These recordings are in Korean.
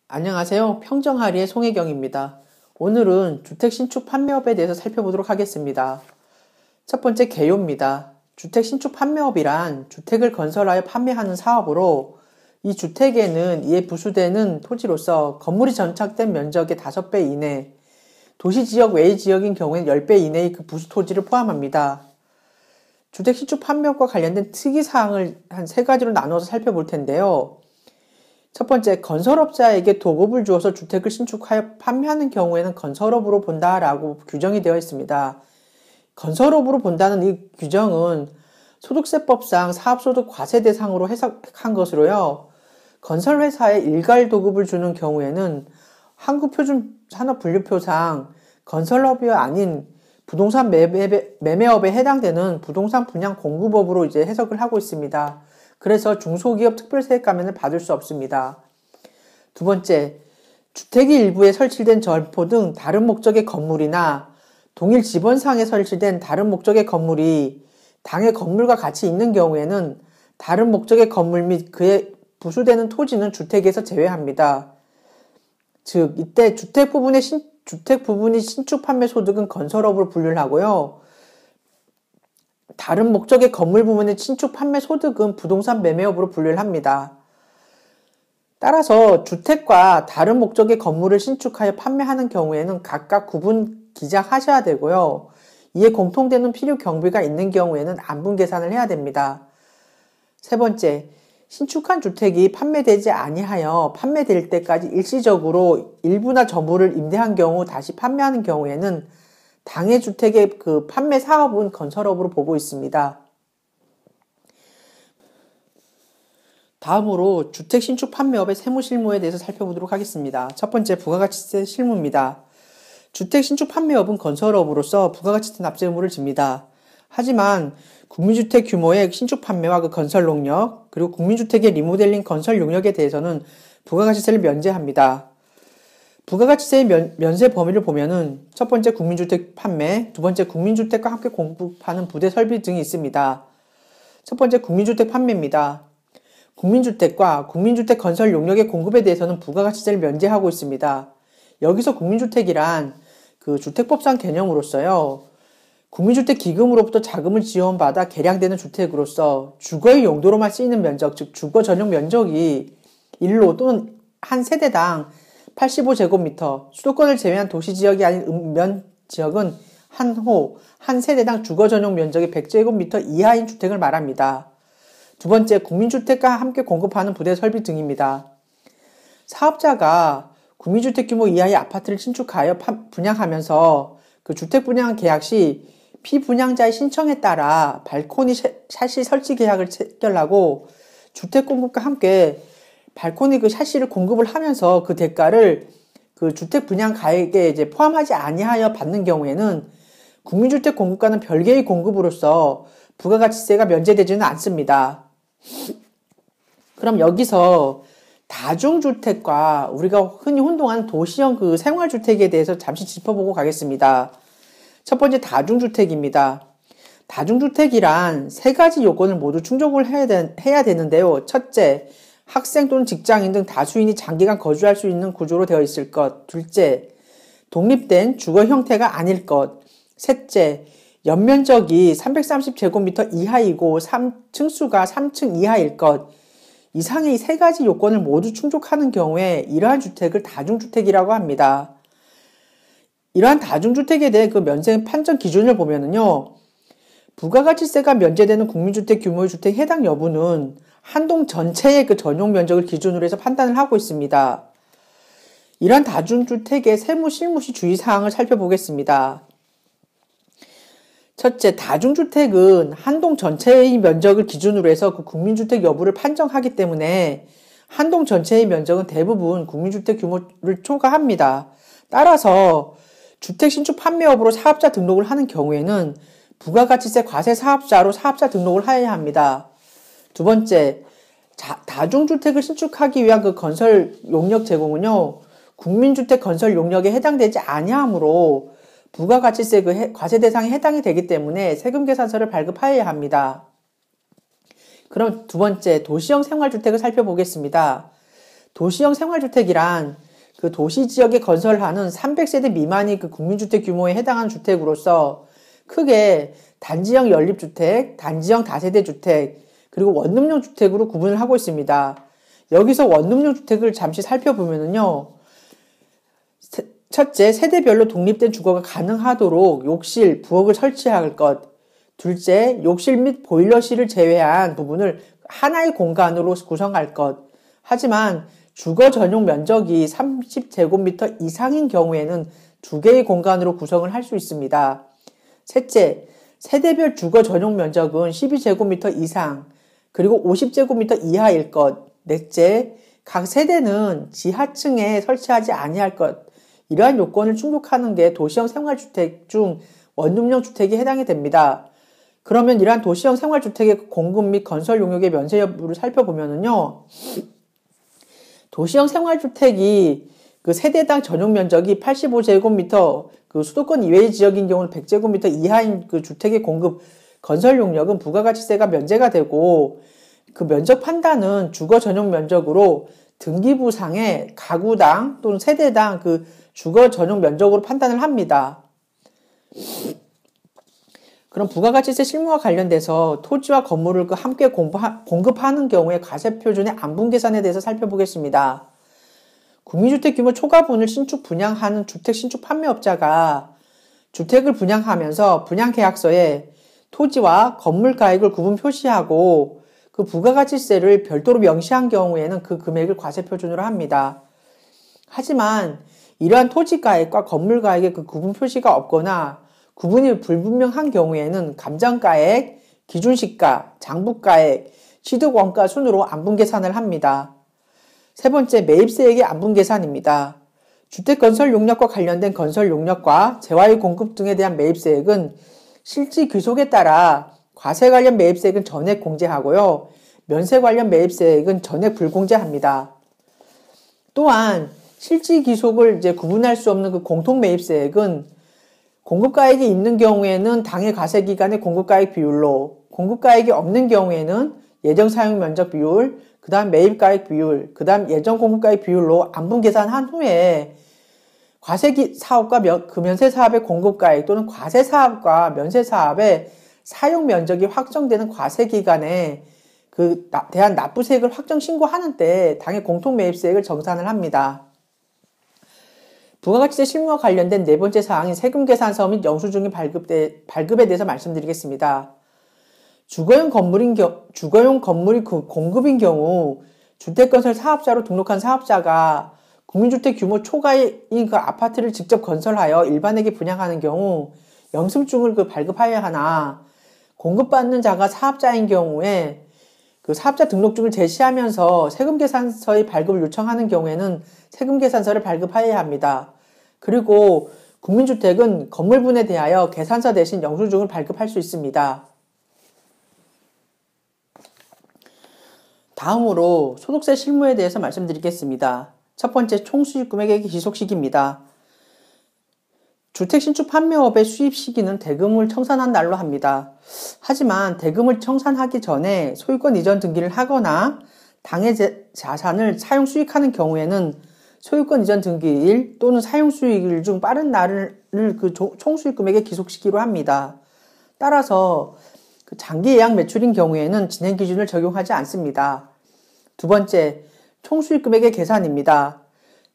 안녕하세요. 평정하리의 송혜경입니다. 오늘은 주택 신축 판매업에 대해서 살펴보도록 하겠습니다. 첫 번째 개요입니다. 주택 신축 판매업이란 주택을 건설하여 판매하는 사업으로 이 주택에는 이에 부수되는 토지로서 건물이 전착된 면적의 5배 이내, 도시지역 외의 지역인 경우에는 10배 이내의 그 부수 토지를 포함합니다. 주택 신축 판매업과 관련된 특이사항을 한 3가지로 나누어서 살펴볼 텐데요. 첫 번째, 건설업자에게 도급을 주어서 주택을 신축하여 판매하는 경우에는 건설업으로 본다라고 규정이 되어 있습니다. 건설업으로 본다는 이 규정은 소득세법상 사업소득 과세 대상으로 해석한 것으로요. 건설회사에 일괄 도급을 주는 경우에는 한국표준산업분류표상 건설업이 아닌 부동산 매매업에 해당되는 부동산 분양 공급업으로 이제 해석을 하고 있습니다. 그래서 중소기업 특별세액 감면을 받을 수 없습니다. 두 번째, 주택이 일부에 설치된 점포 등 다른 목적의 건물이나 동일 지번상에 설치된 다른 목적의 건물이 당의 건물과 같이 있는 경우에는 다른 목적의 건물 및 그에 부수되는 토지는 주택에서 제외합니다. 즉, 이때 주택 부분이 신축 판매 소득은 건설업으로 분류를 하고요. 다른 목적의 건물 부분의 신축 판매 소득은 부동산 매매업으로 분류를 합니다. 따라서 주택과 다른 목적의 건물을 신축하여 판매하는 경우에는 각각 구분 기재하셔야 되고요. 이에 공통되는 필요 경비가 있는 경우에는 안분 계산을 해야 됩니다. 세 번째, 신축한 주택이 판매되지 아니하여 판매될 때까지 일시적으로 일부나 전부를 임대한 경우 다시 판매하는 경우에는 당해 주택의 그 판매 사업은 건설업으로 보고 있습니다. 다음으로 주택 신축 판매업의 세무 실무에 대해서 살펴보도록 하겠습니다. 첫 번째, 부가가치세 실무입니다. 주택 신축 판매업은 건설업으로서 부가가치세 납세 의무를 집니다. 하지만 국민주택 규모의 신축 판매와 그 건설 용역, 그리고 국민주택의 리모델링 건설 용역에 대해서는 부가가치세를 면제합니다. 부가가치세의 면세 범위를 보면은 첫 번째 국민주택 판매, 두 번째 국민주택과 함께 공급하는 부대 설비 등이 있습니다. 첫 번째 국민주택 판매입니다. 국민주택과 국민주택 건설 용역의 공급에 대해서는 부가가치세를 면제하고 있습니다. 여기서 국민주택이란 그 주택법상 개념으로서요. 국민주택 기금으로부터 자금을 지원받아 개량되는 주택으로서 주거의 용도로만 쓰이는 면적, 즉 주거 전용 면적이 일로 또는 한 세대당 85제곱미터, 수도권을 제외한 도시지역이 아닌 읍면 지역은 한 호, 한 세대당 주거 전용 면적이 100제곱미터 이하인 주택을 말합니다. 두 번째, 국민주택과 함께 공급하는 부대 설비 등입니다. 사업자가 국민주택 규모 이하의 아파트를 신축하여 분양하면서 그 주택 분양 계약 시 피분양자의 신청에 따라 발코니 샤시 설치 계약을 체결하고 주택 공급과 함께 발코니 그 샤시를 공급을 하면서 그 대가를 그 주택 분양 가액에 이제 포함하지 아니하여 받는 경우에는 국민주택 공급과는 별개의 공급으로서 부가가치세가 면제되지는 않습니다. 그럼 여기서 다중주택과 우리가 흔히 혼동하는 도시형 그 생활주택에 대해서 잠시 짚어보고 가겠습니다. 첫 번째, 다중주택입니다. 다중주택이란 3가지 요건을 모두 충족을 해야 되는데요. 첫째, 학생 또는 직장인 등 다수인이 장기간 거주할 수 있는 구조로 되어 있을 것. 둘째, 독립된 주거 형태가 아닐 것. 셋째, 연면적이 330제곱미터 이하이고 층수가 3층 이하일 것. 이상의 이 3가지 요건을 모두 충족하는 경우에 이러한 주택을 다중주택이라고 합니다. 이러한 다중주택에 대해 그 면세 판정 기준을 보면은요, 부가가치세가 면제되는 국민주택 규모의 주택 해당 여부는 한 동 전체의 그 전용 면적을 기준으로 해서 판단을 하고 있습니다. 이러한 다중주택의 세무 실무시 주의사항을 살펴보겠습니다. 첫째, 다중주택은 한 동 전체의 면적을 기준으로 해서 그 국민주택 여부를 판정하기 때문에 한 동 전체의 면적은 대부분 국민주택 규모를 초과합니다. 따라서 주택 신축 판매업으로 사업자 등록을 하는 경우에는 부가가치세 과세 사업자로 사업자 등록을 해야 합니다. 두 번째, 다중주택을 신축하기 위한 그 건설 용역 제공은요, 국민주택 건설 용역에 해당되지 아니하므로 부가가치세 그 과세 대상에 해당이 되기 때문에 세금 계산서를 발급하여야 합니다. 그럼 두 번째, 도시형 생활주택을 살펴보겠습니다. 도시형 생활주택이란 그 도시 지역에 건설하는 300세대 미만이 그 국민주택 규모에 해당하는 주택으로서 크게 단지형 연립주택, 단지형 다세대 주택, 그리고 원룸형 주택으로 구분을 하고 있습니다. 여기서 원룸형 주택을 잠시 살펴보면요. 첫째, 세대별로 독립된 주거가 가능하도록 욕실, 부엌을 설치할 것. 둘째, 욕실 및 보일러실을 제외한 부분을 하나의 공간으로 구성할 것. 하지만 주거 전용 면적이 30제곱미터 이상인 경우에는 두 개의 공간으로 구성을 할 수 있습니다. 셋째, 세대별 주거 전용 면적은 12제곱미터 이상, 그리고 50제곱미터 이하일 것. 넷째, 각 세대는 지하층에 설치하지 아니할 것. 이러한 요건을 충족하는 게 도시형 생활주택 중 원룸형 주택에 해당이 됩니다. 그러면 이러한 도시형 생활주택의 공급 및 건설 용역의 면세 여부를 살펴보면요. 도시형 생활주택이 그 세대당 전용 면적이 85제곱미터, 그 수도권 이외의 지역인 경우는 100제곱미터 이하인 그 주택의 공급 건설 용역은 부가가치세가 면제가 되고, 그 면적 판단은 주거 전용 면적으로 등기부상의 가구당 또는 세대당 그 주거 전용 면적으로 판단을 합니다. 그럼 부가가치세 실무와 관련돼서 토지와 건물을 함께 공급하는 경우에 과세표준의 안분 계산에 대해서 살펴보겠습니다. 국민주택 규모 초과분을 신축 분양하는 주택 신축 판매업자가 주택을 분양하면서 분양계약서에 토지와 건물 가액을 구분 표시하고 그 부가가치세를 별도로 명시한 경우에는 그 금액을 과세표준으로 합니다. 하지만 이러한 토지 가액과 건물 가액의 그 구분 표시가 없거나 구분이 불분명한 경우에는 감정가액, 기준시가, 장부가액, 취득원가 순으로 안분 계산을 합니다. 세 번째, 매입세액의 안분 계산입니다. 주택 건설 용역과 관련된 건설 용역과 재화의 공급 등에 대한 매입세액은 실지 귀속에 따라 과세 관련 매입세액은 전액 공제하고요. 면세 관련 매입세액은 전액 불공제합니다. 또한 실지 귀속을 구분할 수 없는 그 공통 매입세액은 공급가액이 있는 경우에는 당해 과세기간의 공급가액 비율로, 공급가액이 없는 경우에는 예정 사용 면적 비율, 그 다음 매입가액 비율, 그 다음 예정 공급가액 비율로 안분 계산한 후에 과세기 사업과 그 면세 사업의 공급가액 또는 과세 사업과 면세 사업의 사용 면적이 확정되는 과세기간에 그 대한 납부세액을 확정 신고하는 때 당해 공통 매입세액을 정산을 합니다. 부가가치세 실무와 관련된 네 번째 사항인 세금 계산서 및 영수증의 발급에 대해서 말씀드리겠습니다. 주거용 건물이 공급인 경우 주택건설 사업자로 등록한 사업자가 국민주택 규모 초과인 그 아파트를 직접 건설하여 일반에게 분양하는 경우 영수증을 발급하여야 하나, 공급받는 자가 사업자인 경우에 그 사업자 등록증을 제시하면서 세금계산서의 발급을 요청하는 경우에는 세금계산서를 발급하여야 합니다. 그리고 국민주택은 건물분에 대하여 계산서 대신 영수증을 발급할 수 있습니다. 다음으로 소득세 실무에 대해서 말씀드리겠습니다. 첫 번째, 총수익 금액의 기속시기입니다. 주택 신축 판매업의 수입 시기는 대금을 청산한 날로 합니다. 하지만 대금을 청산하기 전에 소유권 이전 등기를 하거나 당해 자산을 사용 수익하는 경우에는 소유권 이전 등기일 또는 사용 수익일 중 빠른 날을 그 총수익 금액의 기속시기로 합니다. 따라서 장기 예약 매출인 경우에는 진행 기준을 적용하지 않습니다. 두 번째, 총수익 금액의 계산입니다.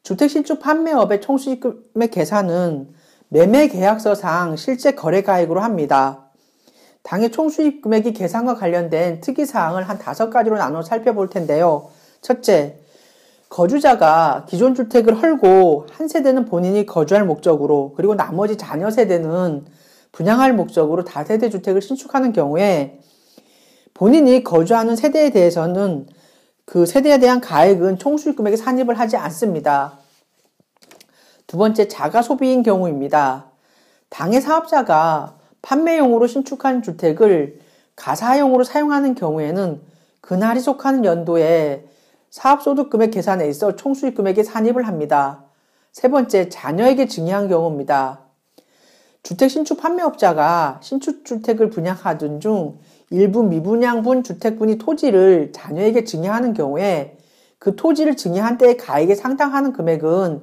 주택 신축 판매업의 총수익 금액 계산은 매매 계약서상 실제 거래 가액으로 합니다. 당해 총수익 금액이 계산과 관련된 특이사항을 한 5가지로 나눠 살펴볼 텐데요. 첫째, 거주자가 기존 주택을 헐고 한 세대는 본인이 거주할 목적으로, 그리고 나머지 자녀 세대는 분양할 목적으로 다세대 주택을 신축하는 경우에 본인이 거주하는 세대에 대해서는 그 세대에 대한 가액은 총수익 금액에 산입을 하지 않습니다. 두 번째, 자가 소비인 경우입니다. 당해 사업자가 판매용으로 신축한 주택을 가사용으로 사용하는 경우에는 그날이 속하는 연도에 사업소득금액 계산에 있어 총수익 금액에 산입을 합니다. 세 번째, 자녀에게 증여한 경우입니다. 주택 신축 판매업자가 신축주택을 분양하던 중 일부 미분양분 주택분이 토지를 자녀에게 증여하는 경우에 그 토지를 증여한 때의 가액에 상당하는 금액은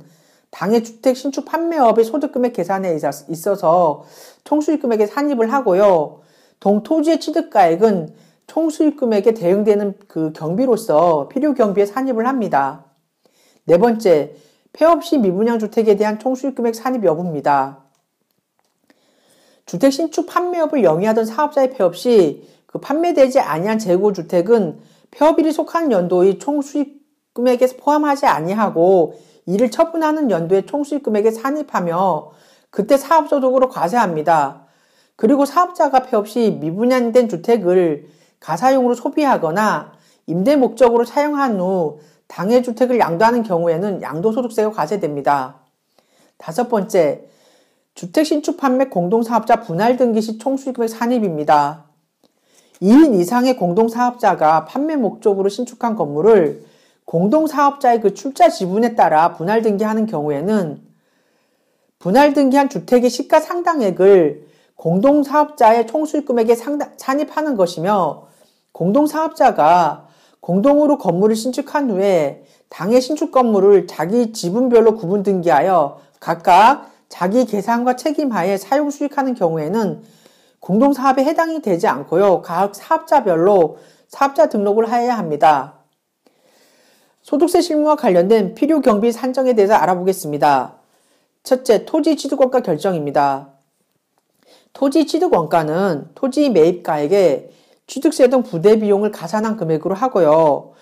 당해 주택 신축 판매업의 소득금액 계산에 있어서 총수익금액에 산입을 하고요. 동토지의 취득가액은 총수익금액에 대응되는 그 경비로서 필요경비에 산입을 합니다. 네 번째, 폐업 시 미분양 주택에 대한 총수익금액 산입 여부입니다. 주택 신축 판매업을 영위하던 사업자의 폐업 시 그 판매되지 아니한 재고주택은 폐업일이 속하는 연도의 총수익금액에 포함하지 아니하고 이를 처분하는 연도의 총수익금액에 산입하며 그때 사업소득으로 과세합니다. 그리고 사업자가 폐업 시 미분양된 주택을 가사용으로 소비하거나 임대 목적으로 사용한 후 당해 주택을 양도하는 경우에는 양도소득세가 과세됩니다. 다섯 번째, 주택 신축 판매 공동사업자 분할 등기 시 총수익금액 산입입니다. 2인 이상의 공동사업자가 판매 목적으로 신축한 건물을 공동사업자의 그 출자 지분에 따라 분할 등기하는 경우에는 분할 등기한 주택의 시가 상당액을 공동사업자의 총수익금액에 산입하는 것이며 공동사업자가 공동으로 건물을 신축한 후에 당해 신축 건물을 자기 지분별로 구분 등기하여 각각 자기 계산과 책임하에 사용 수익하는 경우에는 공동사업에 해당이 되지 않고요. 각 사업자별로 사업자 등록을 해야 합니다. 소득세 실무와 관련된 필요 경비 산정에 대해서 알아보겠습니다. 첫째, 토지 취득원가 결정입니다. 토지 취득원가는 토지 매입가액에 취득세 등 부대 비용을 가산한 금액으로 하고요.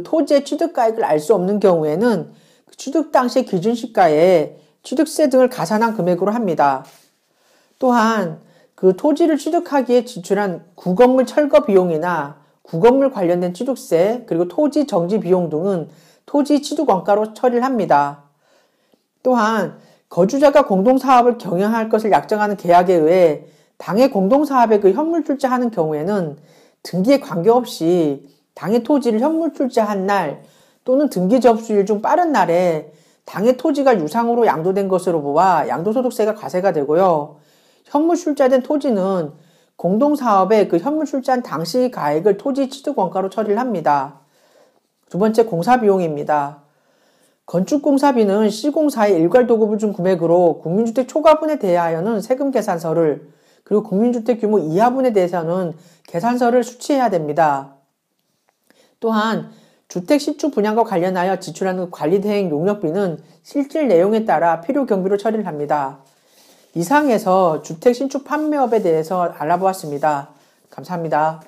토지의 취득가액을 알 수 없는 경우에는 취득 당시 기준시가에 취득세 등을 가산한 금액으로 합니다. 또한 그 토지를 취득하기에 지출한 구건물 철거 비용이나 구건물 관련된 취득세 그리고 토지 정지 비용 등은 토지 취득원가로 처리를 합니다. 또한 거주자가 공동사업을 경영할 것을 약정하는 계약에 의해 당해 공동사업에 그 현물 출자하는 경우에는 등기에 관계없이 당해 토지를 현물 출자한 날 또는 등기 접수일 중 빠른 날에 당해 토지가 유상으로 양도된 것으로 보아 양도소득세가 과세가 되고요. 현물 출자된 토지는 공동사업에 그 현물 출자한 당시 가액을 토지 취득원가로 처리를 합니다. 두 번째, 공사비용입니다. 건축공사비는 시공사의 일괄도급을 준 금액으로 국민주택 초과분에 대하여는 세금 계산서를 그리고 국민주택 규모 이하분에 대해서는 계산서를 수취해야 됩니다. 또한 주택 신축 분양과 관련하여 지출하는 관리대행 용역비는 실질 내용에 따라 필요 경비로 처리를 합니다. 이상에서 주택 신축 판매업에 대해서 알아보았습니다. 감사합니다.